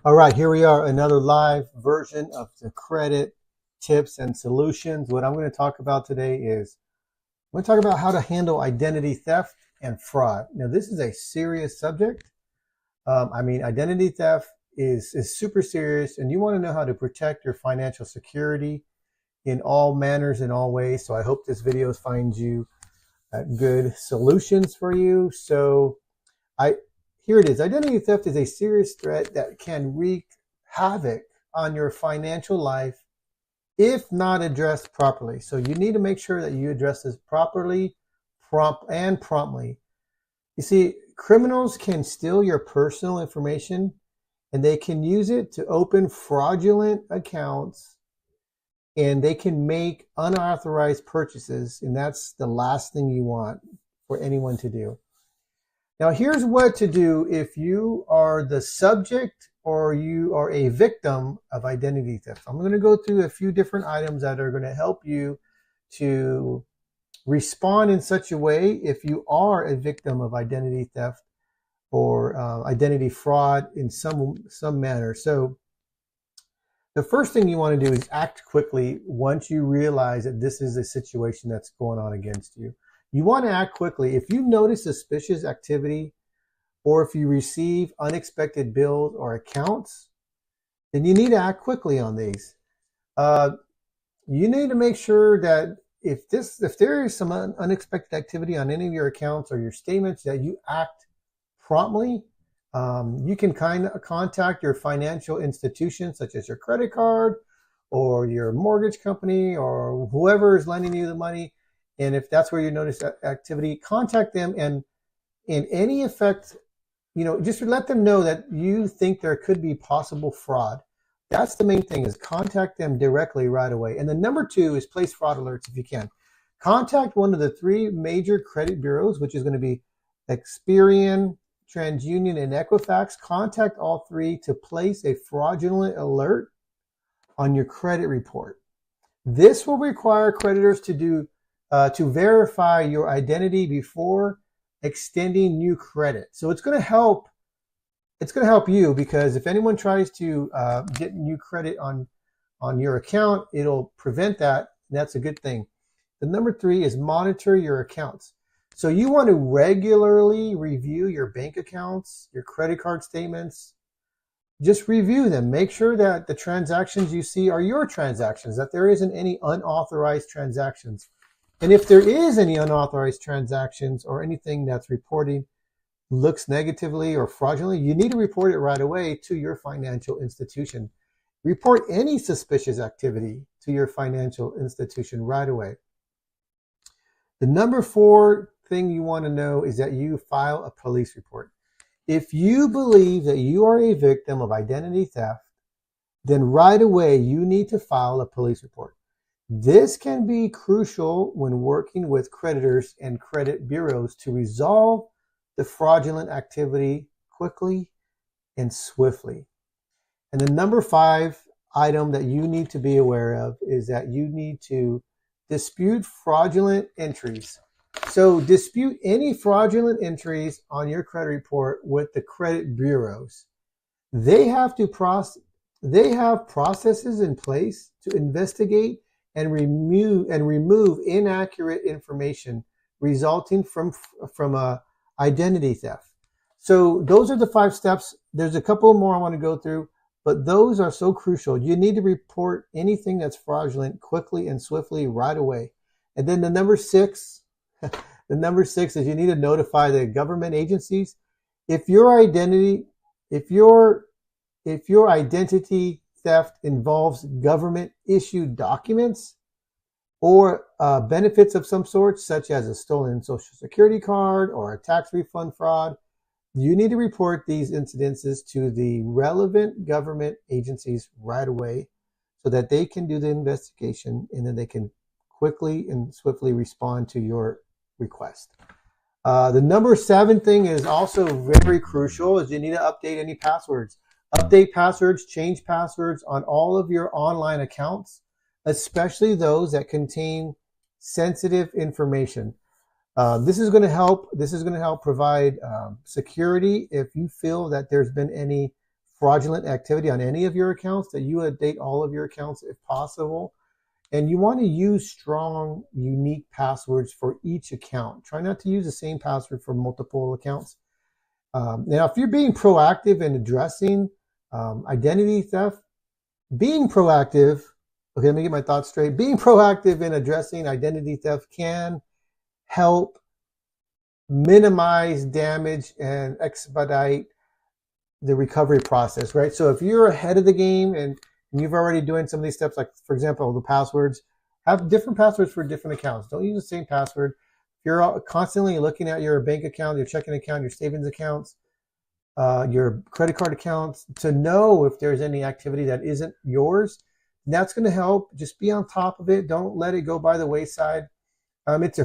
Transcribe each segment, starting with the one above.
All right, here we are, another live version of the credit tips and solutions. What I'm going to talk about today is I'm going to talk about how to handle identity theft and fraud. Now, this is a serious subject. Identity theft is super serious, and you want to know how to protect your financial security in all manners, in all ways. So I hope this video finds you good solutions for you. Here it is. Identity theft is a serious threat that can wreak havoc on your financial life if not addressed properly. So you need to make sure that you address this properly, promptly. You see, criminals can steal your personal information and they can use it to open fraudulent accounts, and they can make unauthorized purchases, and that's the last thing you want for anyone to do. Now, here's what to do if you are the subject or you are a victim of identity theft. I'm going to go through a few different items that are going to help you to respond in such a way if you are a victim of identity theft or identity fraud in some manner. So the first thing you want to do is act quickly once you realize that this is a situation that's going on against you. You want to act quickly. If you notice suspicious activity or if you receive unexpected bills or accounts, then you need to act quickly on these. You need to make sure that if there is some unexpected activity on any of your accounts or your statements, that you act promptly. You can contact your financial institution, such as your credit card or your mortgage company or whoever is lending you the money. And if that's where you notice activity, contact them, and in any effect, just let them know that you think there could be possible fraud. That's the main thing, is contact them directly right away. And then number 2 is place fraud alerts if you can. Contact one of the 3 major credit bureaus, which is going to be Experian, TransUnion, and Equifax. Contact all 3 to place a fraudulent alert on your credit report. This will require creditors to verify your identity before extending new credit. So it's going to help. It's going to help you, because if anyone tries to get new credit on your account, it'll prevent that. And that's a good thing. The number 3 is monitor your accounts. So you want to regularly review your bank accounts, your credit card statements. Just review them. Make sure that the transactions you see are your transactions, that there isn't any unauthorized transactions. And if there is any unauthorized transactions or anything that's reporting looks negatively or fraudulently, you need to report it right away to your financial institution. Report any suspicious activity to your financial institution right away. The number 4 thing you want to know is that you file a police report. If you believe that you are a victim of identity theft, then right away you need to file a police report. This can be crucial when working with creditors and credit bureaus to resolve the fraudulent activity quickly and swiftly. And the number 5 item that you need to be aware of is that you need to dispute fraudulent entries. So dispute any fraudulent entries on your credit report with the credit bureaus. They have processes in place to investigate and remove inaccurate information resulting from identity theft. So those are the 5 steps. There's a couple more I want to go through, but those are so crucial. You need to report anything that's fraudulent quickly and swiftly right away. And then the number 6 is you need to notify the government agencies. If your identity theft involves government issued documents or benefits of some sort, such as a stolen social security card or a tax refund fraud, you need to report these incidences to the relevant government agencies right away so that they can do the investigation, and then they can quickly and swiftly respond to your request. The number 7 thing is also very crucial, is you need to update any passwords. Update passwords, change passwords on all of your online accounts, especially those that contain sensitive information. This is going to help. This is going to help provide security if you feel that there's been any fraudulent activity on any of your accounts, that you update all of your accounts if possible. And you want to use strong, unique passwords for each account. Try not to use the same password for multiple accounts. Now, if you're being proactive in addressing identity theft, being proactive, okay, let me get my thoughts straight. Being proactive in addressing identity theft can help minimize damage and expedite the recovery process, right? So if you're ahead of the game and you've already doing some of these steps, like for example, the passwords, have different passwords for different accounts. Don't use the same password. If you're constantly looking at your bank account, your checking account, your savings accounts, your credit card accounts, to know if there's any activity that isn't yours, that's going to help. Just be on top of it. Don't let it go by the wayside. It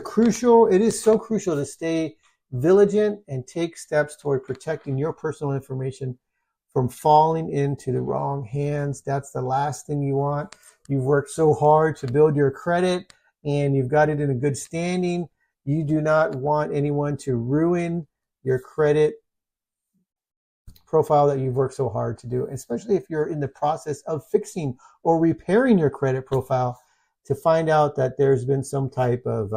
is so crucial to stay vigilant and take steps toward protecting your personal information from falling into the wrong hands. That's the last thing you want. You've worked so hard to build your credit and you've got it in a good standing. You do not want anyone to ruin your credit profile that you've worked so hard to do, especially if you're in the process of fixing or repairing your credit profile, to find out that there's been some type of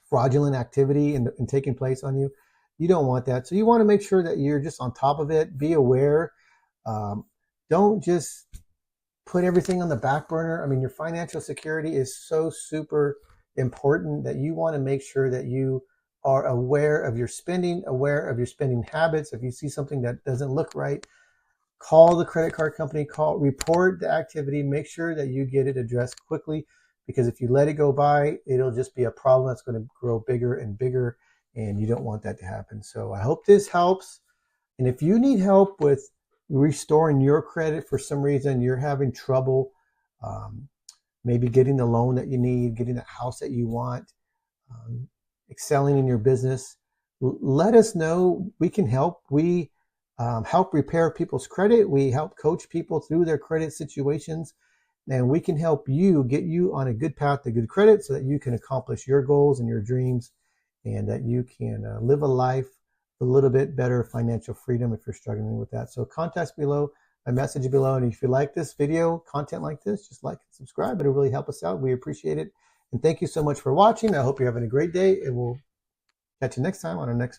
fraudulent activity in taking place on you. You don't want that. So you want to make sure that you're just on top of it. Be aware. Don't just put everything on the back burner. I mean, your financial security is so super important that you want to make sure that you are aware of your spending, aware of your spending habits. If you see something that doesn't look right, call the credit card company, report the activity, make sure that you get it addressed quickly, because if you let it go by, it'll just be a problem that's going to grow bigger and bigger, and you don't want that to happen. So I hope this helps. And if you need help with restoring your credit, for some reason you're having trouble, maybe getting the loan that you need, getting the house that you want, excelling in your business, let us know. We can help. We help repair people's credit. We help coach people through their credit situations, and we can help you get you on a good path to good credit so that you can accomplish your goals and your dreams, and that you can live a life a little bit better financial freedom if you're struggling with that. So contact below, a message below, and if you like this video, content like this, just like and subscribe. It'll really help us out. We appreciate it. And thank you so much for watching. I hope you're having a great day, and we'll catch you next time on our next